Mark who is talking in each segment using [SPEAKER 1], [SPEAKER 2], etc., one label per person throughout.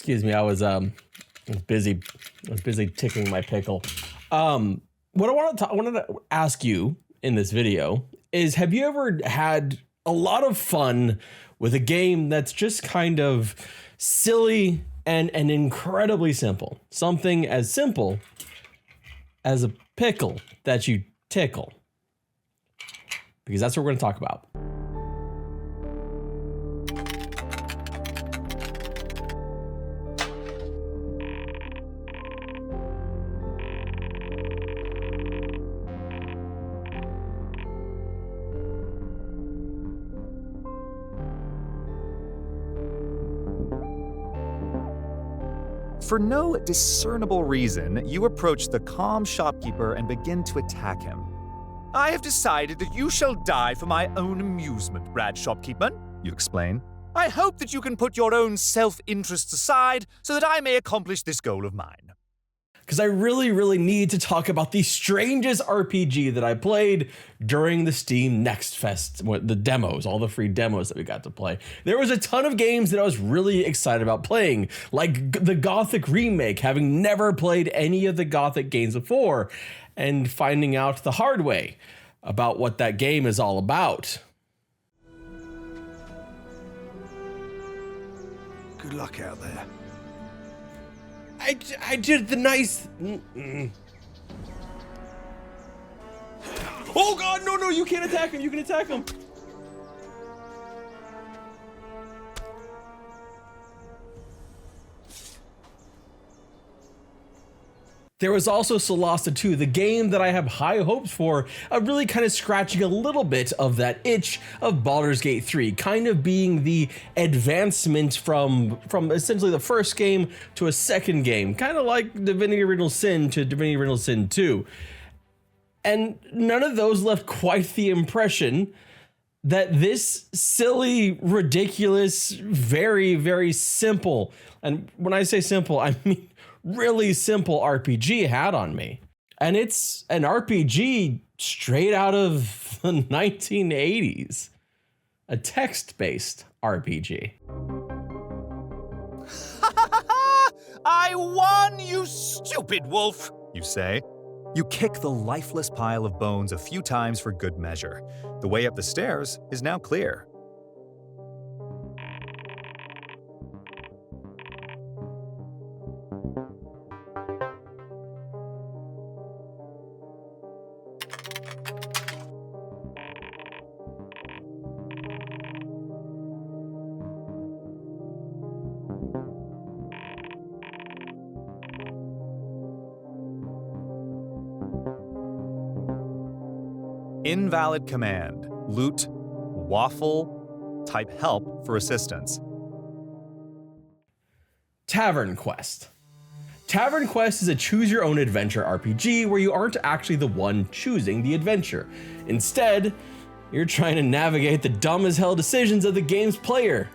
[SPEAKER 1] Excuse me, I was busy tickling my pickle. What I wanted to ask you in this video is, have you ever had a lot of fun with a game that's just kind of silly and incredibly simple? Something as simple as a pickle that you tickle. Because that's what we're going to talk about.
[SPEAKER 2] For no discernible reason, you approach the calm shopkeeper and begin to attack him.
[SPEAKER 3] I have decided that you shall die for my own amusement, Brad Shopkeeper,
[SPEAKER 2] you explain.
[SPEAKER 3] I hope that you can put your own self-interests aside so that I may accomplish this goal of mine.
[SPEAKER 1] Because I really need to talk about the strangest RPG that I played during the Steam Next Fest, the demos, all the free demos that we got to play. There was a ton of games that I was really excited about playing, like the Gothic remake, having never played any of the Gothic games before, and finding out the hard way about what that game is all about.
[SPEAKER 4] Good luck out there.
[SPEAKER 1] I did the nice... Oh God, no, you can't attack him. You can attack him. There was also Solasta 2, the game that I have high hopes for, really kind of scratching a little bit of that itch of Baldur's Gate 3, kind of being the advancement from essentially the first game to a second game, kind of like Divinity Original Sin to Divinity Original Sin 2. And none of those left quite the impression that this silly, ridiculous, very simple, and when I say simple, I mean really simple RPG had on me. And it's an RPG straight out of the 1980s. A text-based RPG.
[SPEAKER 3] I won, you stupid wolf,
[SPEAKER 2] you say. You kick the lifeless pile of bones a few times for good measure. The way up the stairs is now clear. Invalid command. Loot, waffle, type help for assistance.
[SPEAKER 1] Tavernquest. Tavernquest is a choose-your-own-adventure RPG where you aren't actually the one choosing the adventure. Instead, you're trying to navigate the dumb-as-hell decisions of the game's player.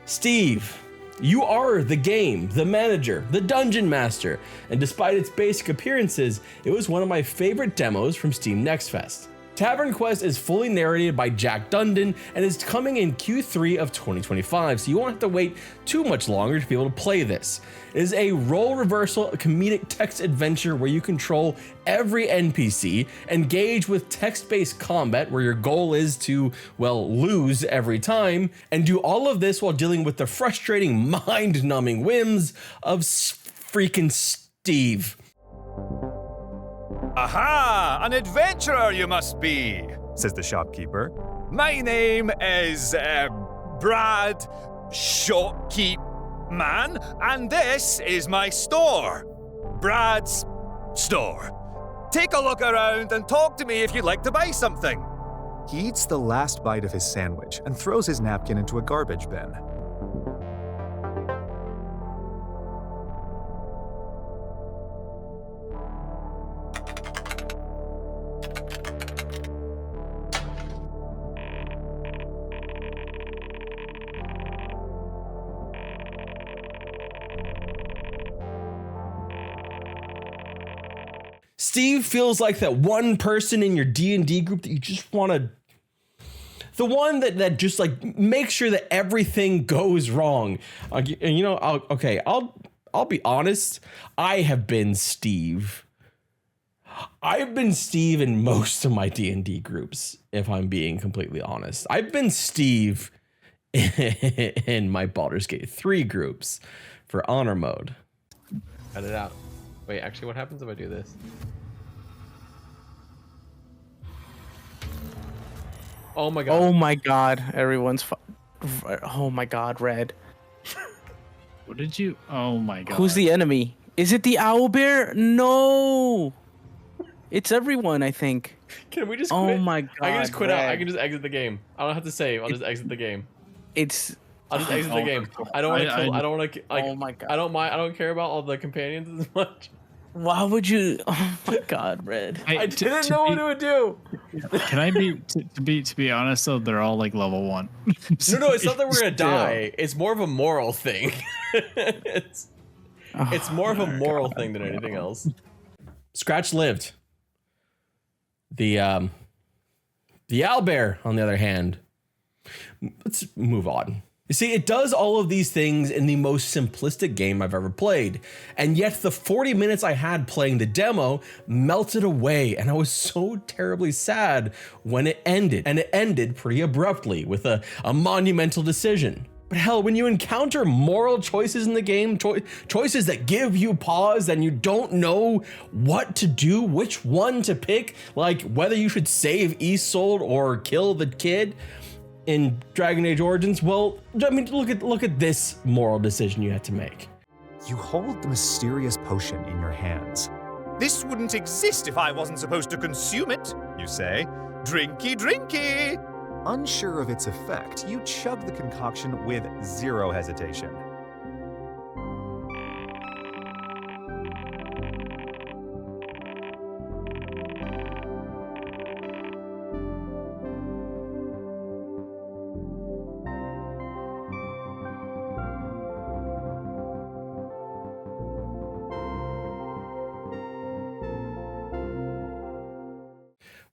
[SPEAKER 1] Steve, you are the game, the manager, the dungeon master, and despite its basic appearances, it was one of my favorite demos from Steam Next Fest. Tavernquest is fully narrated by Jack Dundon and is coming in Q3 of 2025, so you won't have to wait too much longer to be able to play this. It is a role reversal comedic text adventure where you control every NPC, engage with text-based combat where your goal is to, well, lose every time, and do all of this while dealing with the frustrating, mind-numbing whims of freaking Steve.
[SPEAKER 3] Aha! An adventurer you must be,
[SPEAKER 2] says the shopkeeper.
[SPEAKER 3] My name is Brad Shopkeepman, and this is my store, Brad's Store. Take a look around and talk to me if you'd like to buy something.
[SPEAKER 2] He eats the last bite of his sandwich and throws his napkin into a garbage bin.
[SPEAKER 1] Steve feels like that one person in your D&D group that you just want to The one that just like makes sure that everything goes wrong. And you know, I'll be honest. I have been Steve. I've been Steve in most of my D&D groups, if I'm being completely honest. I've been Steve in my Baldur's Gate 3 groups for honor mode.
[SPEAKER 5] Cut it out. Wait, actually, what happens if I do this? Oh my god.
[SPEAKER 6] Oh my god, everyone's oh my god, Red.
[SPEAKER 7] What did you? Oh my god.
[SPEAKER 6] Who's the enemy? Is it the owlbear? No. It's everyone, I think.
[SPEAKER 5] Can we just
[SPEAKER 6] Oh
[SPEAKER 5] quit?
[SPEAKER 6] my god.
[SPEAKER 5] I can just quit out. I
[SPEAKER 6] Red.
[SPEAKER 5] can just exit the game. I don't have to save. I'll just exit the game.
[SPEAKER 6] It's
[SPEAKER 5] I'll just exit the
[SPEAKER 7] Oh,
[SPEAKER 5] game. I don't want to kill. I don't want to. Like,
[SPEAKER 6] oh my god.
[SPEAKER 5] I don't mind. I don't care about all the companions as much.
[SPEAKER 6] Why would you? Oh my god, Red.
[SPEAKER 5] I didn't know what it would do.
[SPEAKER 7] Can I be to be honest though? They're all like level 1.
[SPEAKER 5] No, it's not that we're gonna die. It's more of a moral thing. it's more of a moral thing than anything else.
[SPEAKER 1] Scratch lived. The owlbear, on the other hand, let's move on. You see, it does all of these things in the most simplistic game I've ever played, and yet the 40 minutes I had playing the demo melted away, and I was so terribly sad when it ended, and it ended pretty abruptly with a monumental decision. But hell, when you encounter moral choices in the game, choices that give you pause and you don't know what to do, which one to pick, like whether you should save Isolde or kill the kid in Dragon Age Origins, well, I mean, look at this moral decision you had to make.
[SPEAKER 2] You hold the mysterious potion in your hands.
[SPEAKER 3] This wouldn't exist if I wasn't supposed to consume it, you say. Drinky, drinky!
[SPEAKER 2] Unsure of its effect, you chug the concoction with zero hesitation.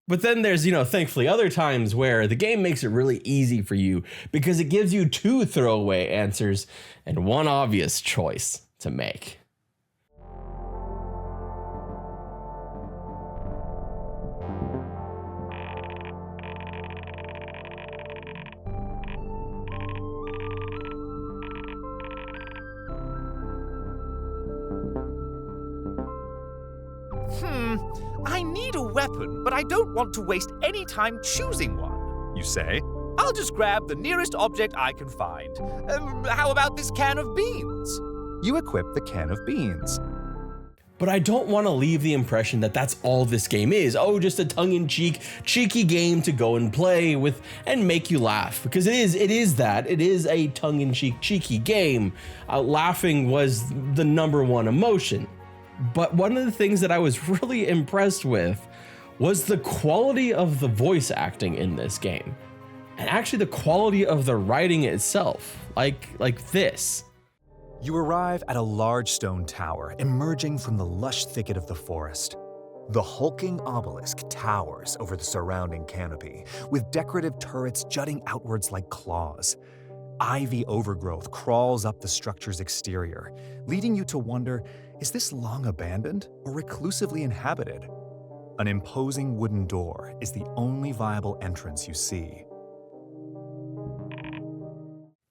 [SPEAKER 1] But then there's, thankfully other times where the game makes it really easy for you because it gives you 2 throwaway answers and 1 obvious choice to make.
[SPEAKER 3] I need a weapon, but I don't want to waste any time choosing one, you say. I'll just grab the nearest object I can find. How about this can of beans?
[SPEAKER 2] You equip the can of beans.
[SPEAKER 1] But I don't want to leave the impression that that's all this game is. Oh, just a tongue-in-cheek, cheeky game to go and play with and make you laugh. Because it is that. It is a tongue-in-cheek, cheeky game. Laughing was the #1 emotion. But one of the things that I was really impressed with was the quality of the voice acting in this game. And actually the quality of the writing itself, like this.
[SPEAKER 2] You arrive at a large stone tower emerging from the lush thicket of the forest. The hulking obelisk towers over the surrounding canopy, with decorative turrets jutting outwards like claws. Ivy overgrowth crawls up the structure's exterior, leading you to wonder, is this long abandoned or reclusively inhabited? An imposing wooden door is the only viable entrance you see.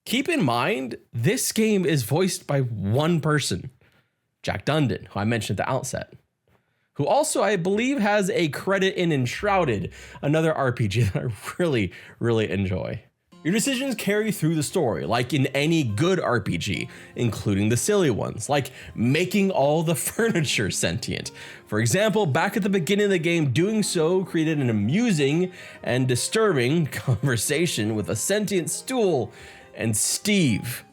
[SPEAKER 1] Keep in mind, this game is voiced by one person, Jack Dundon, who I mentioned at the outset, who also, I believe, has a credit in Enshrouded, another RPG that I really, really enjoy. Your decisions carry through the story, like in any good RPG, including the silly ones, like making all the furniture sentient. For example, back at the beginning of the game, doing so created an amusing and disturbing conversation with a sentient stool and Steve.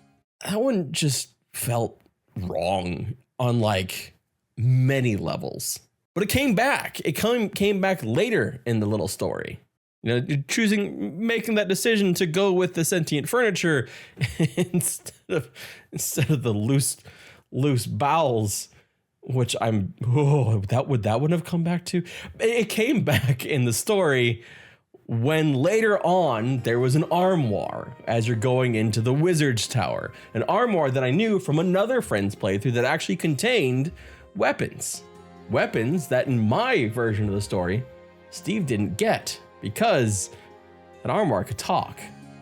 [SPEAKER 1] That one just felt wrong on like many levels. But it came back. It came back later in the little story. Making that decision to go with the sentient furniture instead of the loose bowels, which that wouldn't have come back to. It came back in the story when later on there was an armoire as you're going into the wizard's tower. An armoire that I knew from another friend's playthrough that actually contained weapons. Weapons that in my version of the story, Steve didn't get because an armoire could talk.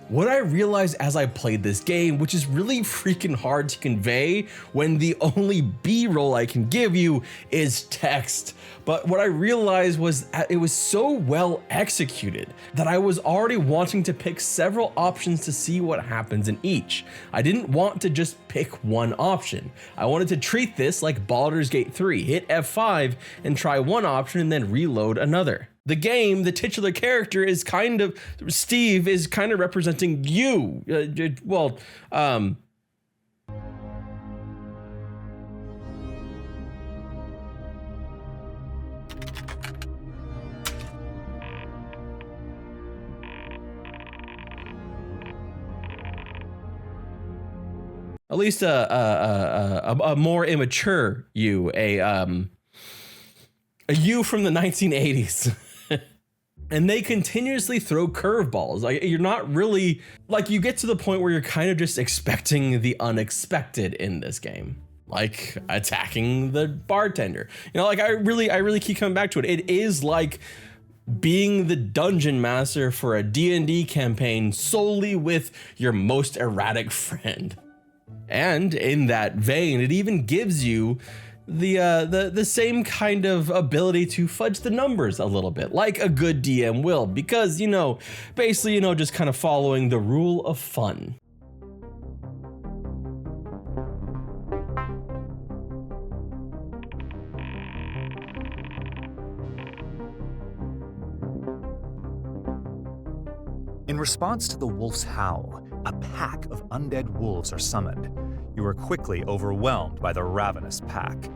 [SPEAKER 1] What I realized as I played this game, which is really freaking hard to convey when the only B-roll I can give you is text, but what I realized was it was so well executed that I was already wanting to pick several options to see what happens in each. I didn't want to just pick one option. I wanted to treat this like Baldur's Gate 3, hit F5 and try one option and then reload another. The game, the titular character is kind of, Steve is kind of representing you. At least a more immature you, a you from the 1980s. And they continuously throw curveballs. Like, you're not really, like, you get to the point where you're kind of just expecting the unexpected in this game, like attacking the bartender. You know, like I really keep coming back to it. It is like being the dungeon master for a D&D campaign solely with your most erratic friend. And in that vein, it even gives you the same kind of ability to fudge the numbers a little bit, like a good DM will, because, you know, basically, you know, just kind of following the rule of fun.
[SPEAKER 2] In response to the wolf's howl, a pack of undead wolves are summoned. You are quickly overwhelmed by the ravenous pack.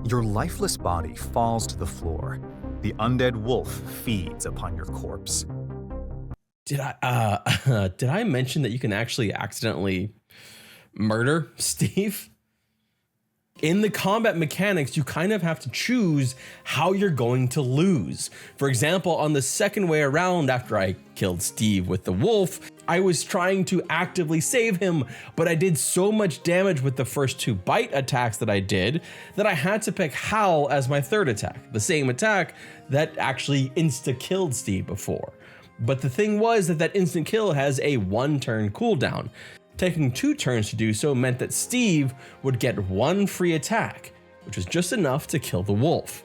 [SPEAKER 2] Your lifeless body falls to the floor. The undead wolf feeds upon your corpse.
[SPEAKER 1] Did I mention that you can actually accidentally murder Steve? In the combat mechanics, you kind of have to choose how you're going to lose. For example, on the second way around after I killed Steve with the wolf, I was trying to actively save him, but I did so much damage with the first two bite attacks that I did that I had to pick Howl as my third attack, the same attack that actually insta-killed Steve before. But the thing was that instant kill has a 1-turn cooldown. Taking 2 turns to do so meant that Steve would get 1 free attack, which was just enough to kill the wolf.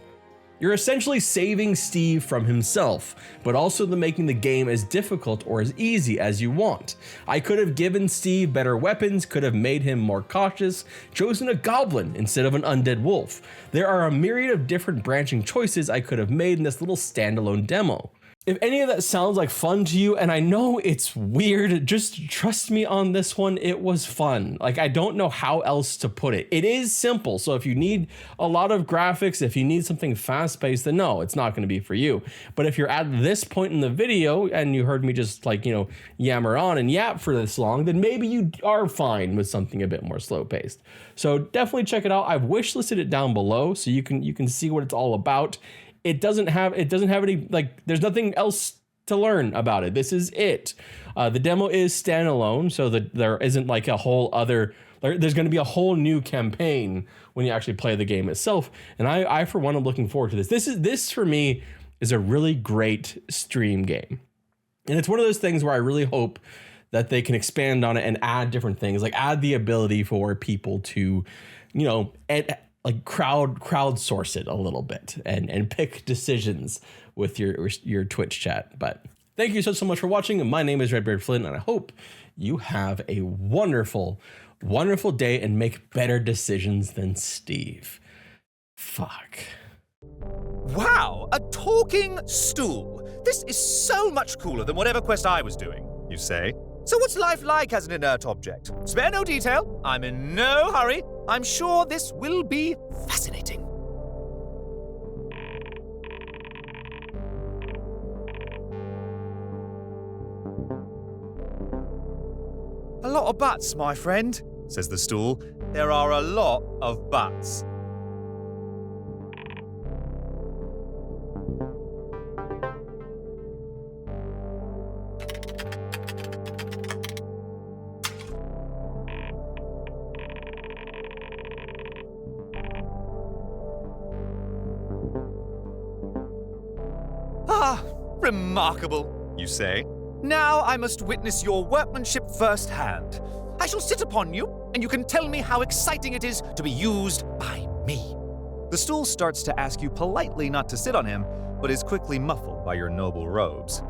[SPEAKER 1] You're essentially saving Steve from himself, but also making the game as difficult or as easy as you want. I could have given Steve better weapons, could have made him more cautious, chosen a goblin instead of an undead wolf. There are a myriad of different branching choices I could have made in this little standalone demo. If any of that sounds like fun to you, and I know it's weird, just trust me on this one, it was fun. Like, I don't know how else to put it. It is simple, so if you need a lot of graphics, if you need something fast-paced, then no, it's not gonna be for you. But if you're at this point in the video, and you heard me just like, you know, yammer on and yap for this long, then maybe you are fine with something a bit more slow-paced. So definitely check it out. I've wishlisted it down below, so you can see what it's all about. It doesn't have any, like, there's nothing else to learn about it. This is it. The demo is standalone, so that there isn't like a whole other, there's going to be a whole new campaign when you actually play the game itself. And I for one, am looking forward to this. This for me is a really great stream game. And it's one of those things where I really hope that they can expand on it and add different things, like add the ability for people to, you know, like crowdsource it a little bit and pick decisions with your Twitch chat. But thank you so much for watching. My name is Redbeard Flynn, and I hope you have a wonderful, wonderful day and make better decisions than Steve. Fuck.
[SPEAKER 3] Wow, a talking stool. This is so much cooler than whatever quest I was doing, you say. So what's life like as an inert object? Spare no detail. I'm in no hurry. I'm sure this will be fascinating. A lot of buts, my friend, says the stool. There are a lot of buts. Ah, remarkable, you say. Now I must witness your workmanship firsthand. I shall sit upon you, and you can tell me how exciting it is to be used by me. The stool starts to ask you politely not to sit on him, but is quickly muffled by your noble robes.